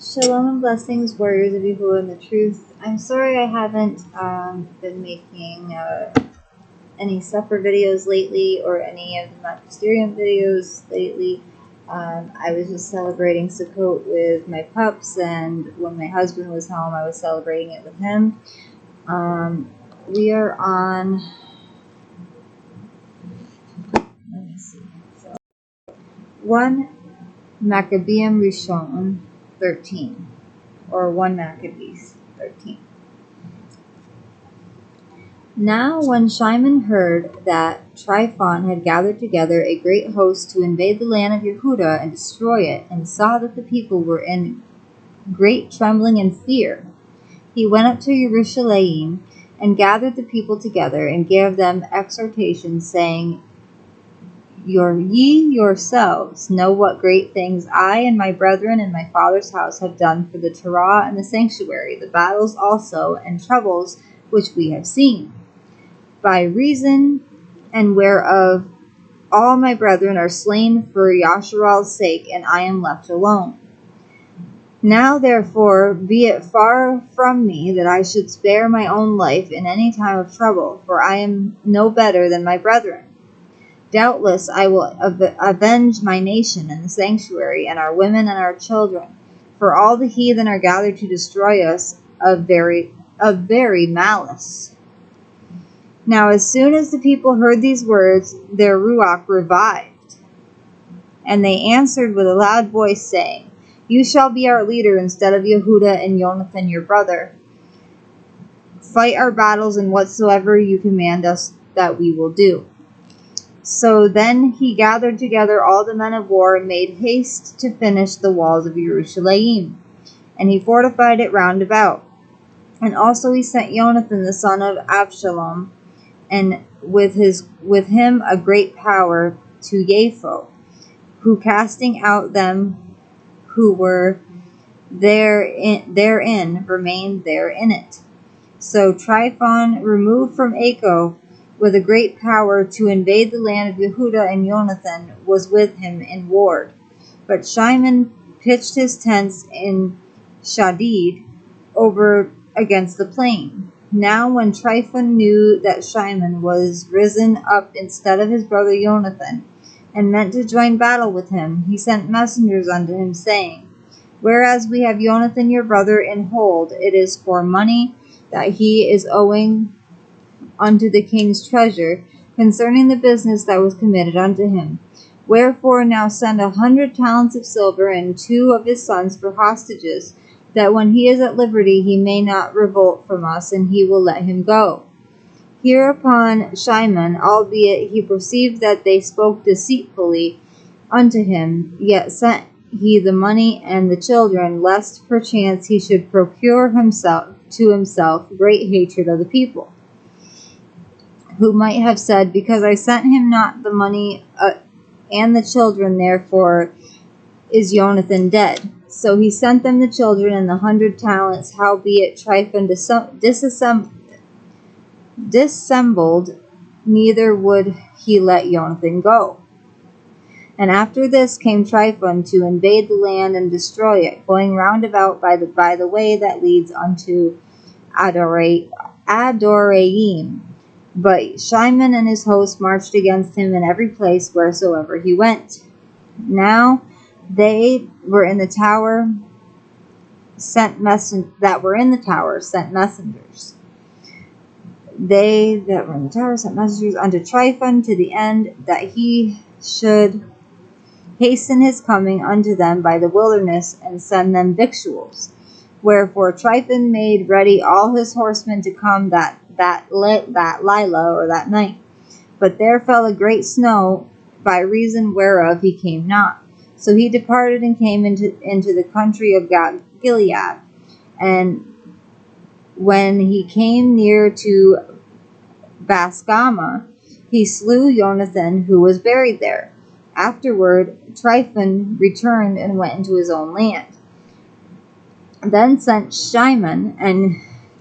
Shalom and blessings, warriors of Yahuah and the truth. I'm sorry I haven't been making any CEPHER videos lately or any of the Maccabees videos lately. I was just celebrating Sukkot with my pups, and when my husband was home, I was celebrating it with him. We are on, let me see, so 1 Maccabees Rishon 13. Or 1 Maccabees 13. Now when Shimon heard that Tryphon had gathered together a great host to invade the land of Yehudah and destroy it, and saw that the people were in great trembling and fear, he went up to Jerusalem and gathered the people together and gave them exhortation, saying, Ye yourselves know what great things I and my brethren and my father's house have done for the Torah and the sanctuary, the battles also and troubles which we have seen, by reason and whereof all my brethren are slain for Yasharal's sake, and I am left alone. Now therefore be it far from me that I should spare my own life in any time of trouble, for I am no better than my brethren. Doubtless I will avenge my nation and the sanctuary and our women and our children, for all the heathen are gathered to destroy us of very malice. Now as soon as the people heard these words, their ruach revived, and they answered with a loud voice, saying, You shall be our leader instead of Yehudah and Jonathan your brother. Fight our battles in whatsoever you command us that we will do. So then he gathered together all the men of war and made haste to finish the walls of Jerusalem, and he fortified it round about. And also he sent Jonathan the son of Absalom, and with him a great power, to Yahuah, who casting out them who were therein remained there in it. So Tryphon removed from Acco with a great power to invade the land of Yehudah, and Jonathan was with him in ward. But Shimon pitched his tents in Shadid over against the plain. Now when Tryphon knew that Shimon was risen up instead of his brother Jonathan, and meant to join battle with him, he sent messengers unto him, saying, Whereas we have Jonathan your brother in hold, it is for money that he is owing unto the king's treasure, concerning the business that was committed unto him. Wherefore now send 100 talents of silver and 2 of his sons for hostages, that when he is at liberty he may not revolt from us, and he will let him go. Hereupon Shimon, albeit he perceived that they spoke deceitfully unto him, yet sent he the money and the children, lest perchance he should procure to himself great hatred of the people, who might have said, Because I sent him not the money and the children, therefore is Jonathan dead. So he sent them the children and the 100 talents, howbeit Tryphon dissembled, neither would he let Jonathan go. And after this came Tryphon to invade the land and destroy it, going round about by the way that leads unto Adoraim. But Shimon and his host marched against him in every place wheresoever he went. Now they were in the tower sent messengers. They that were in the tower sent messengers unto Tryphon, to the end that he should hasten his coming unto them by the wilderness, and send them victuals. Wherefore Tryphon made ready all his horsemen to come that Lila, or that night. But there fell a great snow, by reason whereof he came not. So he departed and came into the country of Gilead. And when he came near to Basgama, he slew Jonathan, who was buried there. Afterward Tryphon returned and went into his own land. Then sent Shimon and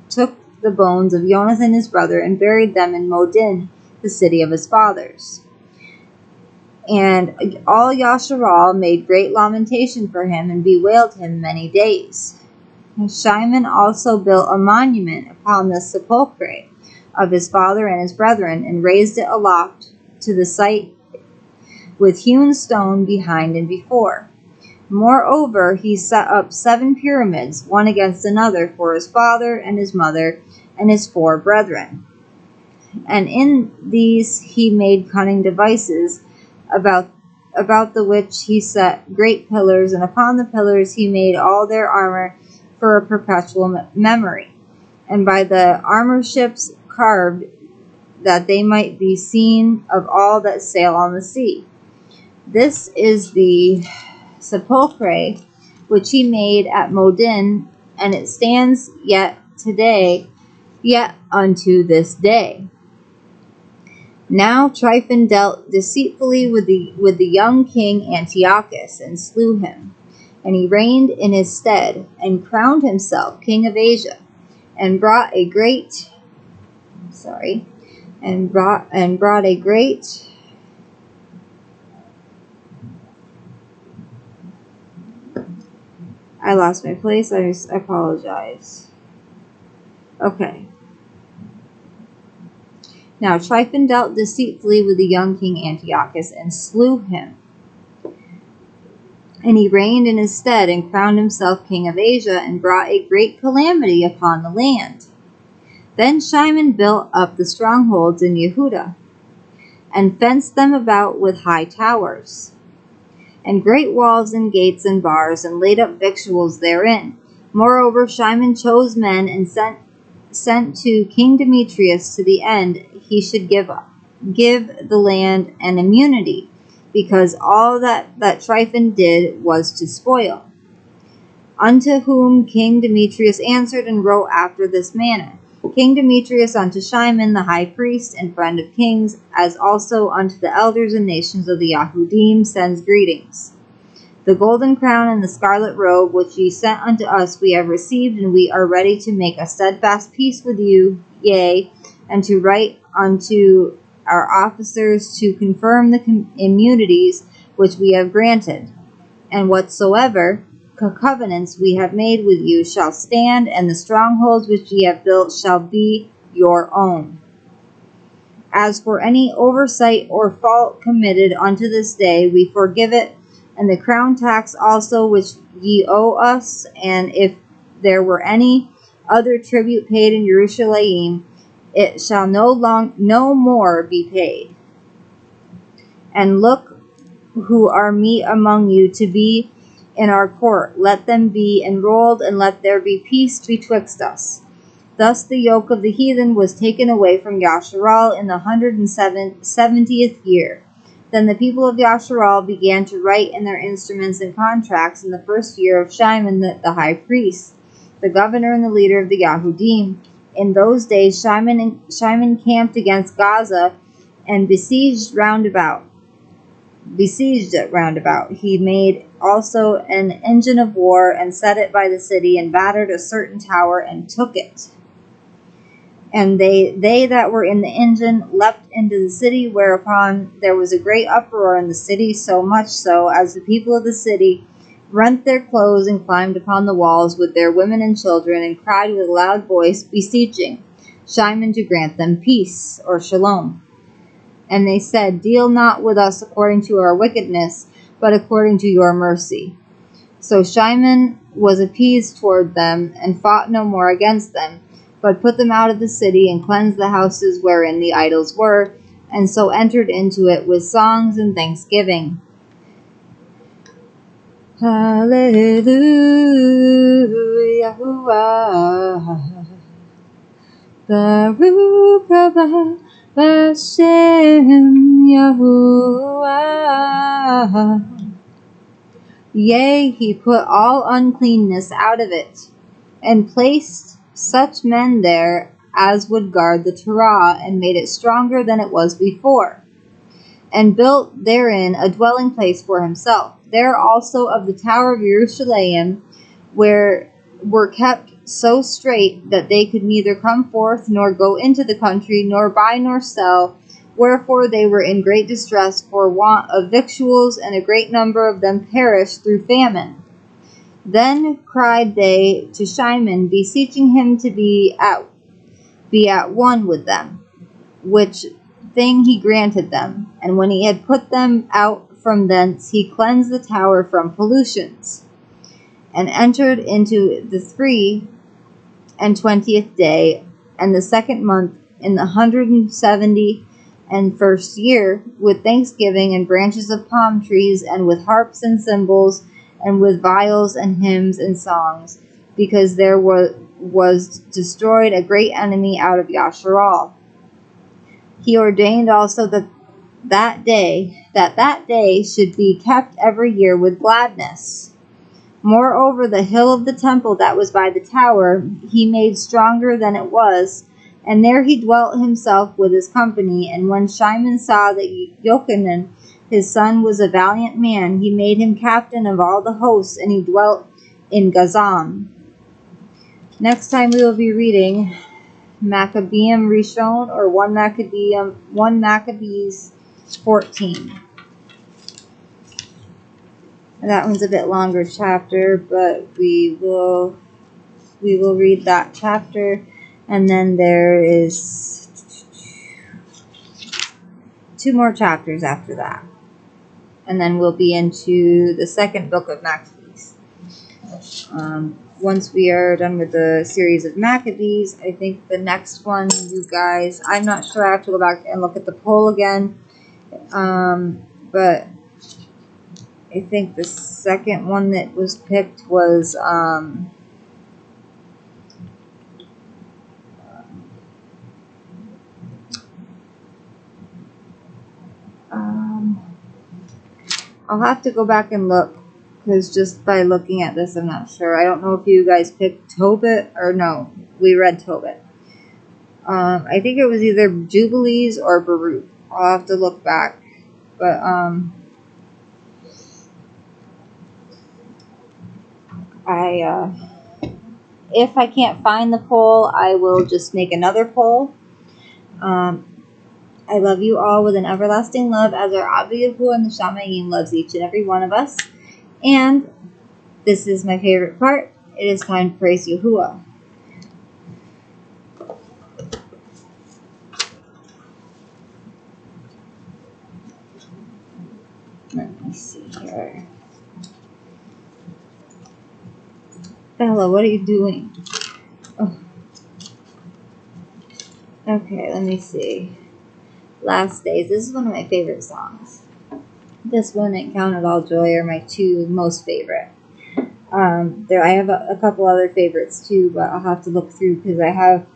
took the bones of Jonathan, , his brother, and buried them in Modin, the city of his fathers. And when he came near to Basgama, he slew Jonathan, who was buried there. Afterward Tryphon returned and went into his own land. Then sent Shimon and took the bones of Jonathan, his brother, and buried them in Modin, the city of his fathers. And all Yasharal made great lamentation for him and bewailed him many days. Shimon also built a monument upon the sepulchre of his father and his brethren, and raised it aloft to the site with hewn stone behind and before. Moreover, he set up 7 pyramids, one against another, for his father and his mother and his 4 brethren. And in these he made cunning devices, about the which he set great pillars, and upon the pillars he made all their armor for a perpetual memory, and by the armor ships carved, that they might be seen of all that sail on the sea. This is the sepulchre which he made at Modin, and it stands yet unto this day. Now Tryphon dealt deceitfully with the young king Antiochus, and slew him. And he reigned in his stead, and crowned himself king of Asia, and brought a great I lost my place. I apologize. Okay. Now Tryphon dealt deceitfully with the young king Antiochus, and slew him. And he reigned in his stead, and crowned himself king of Asia, and brought a great calamity upon the land. Then Shimon built up the strongholds in Yehudah, and fenced them about with high towers, and great walls and gates and bars, and laid up victuals therein. Moreover, Shimon chose men, and sent to King Demetrius to the end he should give the land an immunity, because all that Tryphon did was to spoil. Unto whom King Demetrius answered and wrote after this manner: King Demetrius unto Shimon the high priest and friend of kings, as also unto the elders and nations of the Yahudim, sends greetings. The golden crown and the scarlet robe which ye sent unto us we have received, and we are ready to make a steadfast peace with you, yea, and to write unto our officers to confirm the immunities which we have granted. And whatsoever covenants we have made with you shall stand, and the strongholds which ye have built shall be your own. As for any oversight or fault committed unto this day, we forgive it, and the crown tax also which ye owe us, and if there were any other tribute paid in Jerusalem, it shall no more be paid. And look who are meet among you to be in our court, let them be enrolled, and let there be peace betwixt us. Thus the yoke of the heathen was taken away from Yasharal in the 170th year. Then the people of Yasharal began to write in their instruments and contracts in the first year of Shimon the high priest, the governor and the leader of the Yahudim. In those days Shimon camped against Gaza and besieged it round about. He made also an engine of war, and set it by the city, and battered a certain tower, and took it. And they that were in the engine leapt into the city, whereupon there was a great uproar in the city, so much so as the people of the city rent their clothes, and climbed upon the walls with their women and children, and cried with a loud voice, beseeching Shimon to grant them peace, or Shalom. And they said, Deal not with us according to our wickedness, but according to your mercy. So Shimon was appeased toward them, and fought no more against them, but put them out of the city, and cleansed the houses wherein the idols were, and so entered into it with songs and thanksgiving. Hallelujah, Yahuah, Baruch Rabah, Hashem Yahuah. Yea, he put all uncleanness out of it, and placed such men there as would guard the Torah, and made it stronger than it was before, and built therein a dwelling place for himself. There also of the tower of Jerusalem, where were kept so strait that they could neither come forth nor go into the country, nor buy nor sell, Wherefore they were in great distress for want of victuals, and a great number of them perished through famine. Then cried they to Shimon, beseeching him to be at one with them, which thing he granted them. And when he had put them out from thence, he cleansed the tower from pollutions, and entered into the 23rd day, and the 2nd month, in the 171st year, with thanksgiving and branches of palm trees, and with harps and cymbals, and with viols and hymns and songs, because there was destroyed a great enemy out of Yasharal. He ordained also that day should be kept every year with gladness. Moreover, the hill of the temple that was by the tower he made stronger than it was, and there he dwelt himself with his company. And when Shimon saw that Yochanan his son was a valiant man, he made him captain of all the hosts, and he dwelt in Gazam. Next time we will be reading Maccabeum Rishon, or 1 Maccabees 14. That one's a bit longer chapter, but we will read that chapter, and then there is 2 more chapters after that, and then we'll be into the 2nd book of Maccabees. Once we are done with the series of Maccabees, I think the next one, you guys, I'm not sure, I have to go back and look at the poll again, but I think the second one that was picked was I'll have to go back and look, because just by looking at this, I'm not sure. I don't know if you guys picked Tobit, or no, we read Tobit. I think it was either Jubilees or Baruch. I'll have to look back, but if I can't find the poll, I will just make another poll. I love you all with an everlasting love, as our Abba Yahuah and the Shamayim loves each and every one of us. And this is my favorite part. It is time to praise Yahuah. Let me see here. Bella, what are you doing? Oh. Okay, let me see. Last Days. This is one of my favorite songs. This one and Count It All Joy are my 2 most favorite. I have a couple other favorites too, but I'll have to look through, because I have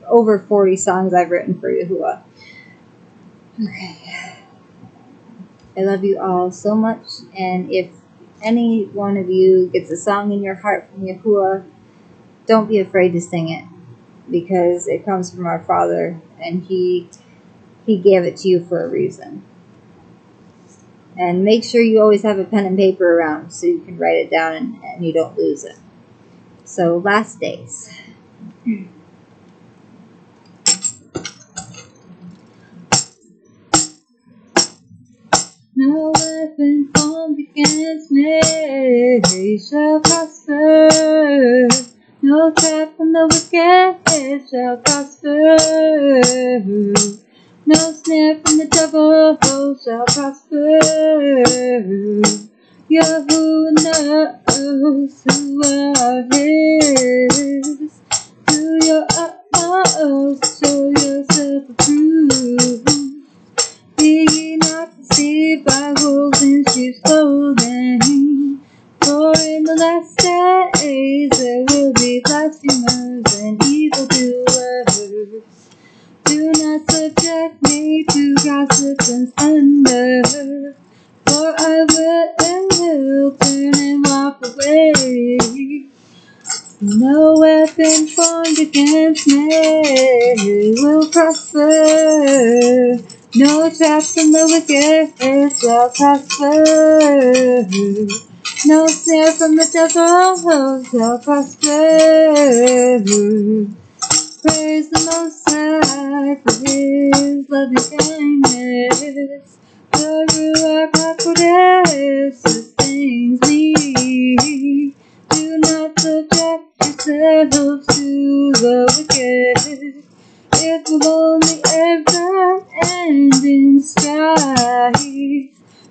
over 40 songs I've written for Yahuah. Okay. I love you all so much, and if any one of you gets a song in your heart from Yahuah, don't be afraid to sing it, because it comes from our Father, and He gave it to you for a reason. And make sure you always have a pen and paper around so you can write it down and you don't lose it. So, Last Days. No weapon formed against me shall prosper. No trap from the wicked shall prosper. No snare from the devil shall prosper. Yahuah knows who are his. Do your utmost, show yourself approved. Be ye not deceived by wolves in sheep's clothing. For in the last days there will be blasphemers and evildoers. Do not subject me to gossip and slander, for I will turn and walk away. No weapon formed against me will prosper. No trap from the wicked shall prosper. No snare from the devil shall prosper. Praise the Most High for His loving kindness. The Ruach HaKodesh sustains me. Do not subject yourselves to the wicked. It will only ever end in strife.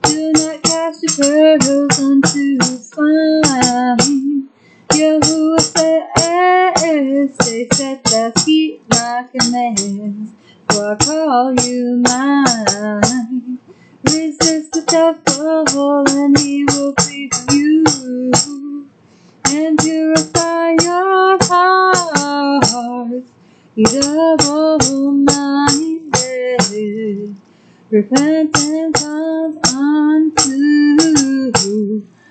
Do not cast your pearls unto swine. Yahuah says, stay steadfast, keep my commands, for I call you mine. Resist the devil, and he will flee from you. And purify your hearts, ye double-minded. Repent and come unto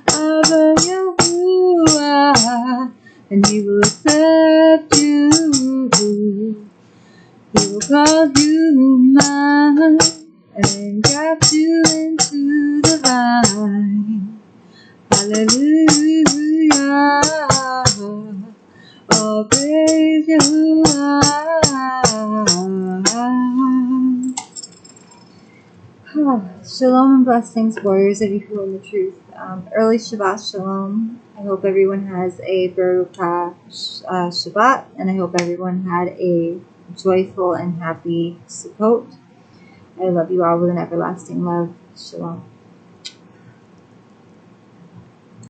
Abba Yahuah, and he will accept you. He will call you mine and graft you into the vine. Hallelujah. All praise Yahuah. Shalom and blessings, warriors of Yahuah and the truth. Early Shabbat Shalom. I hope everyone has a Baruch Shabbat, and I hope everyone had a joyful and happy Sukkot. I love you all with an everlasting love. Shalom.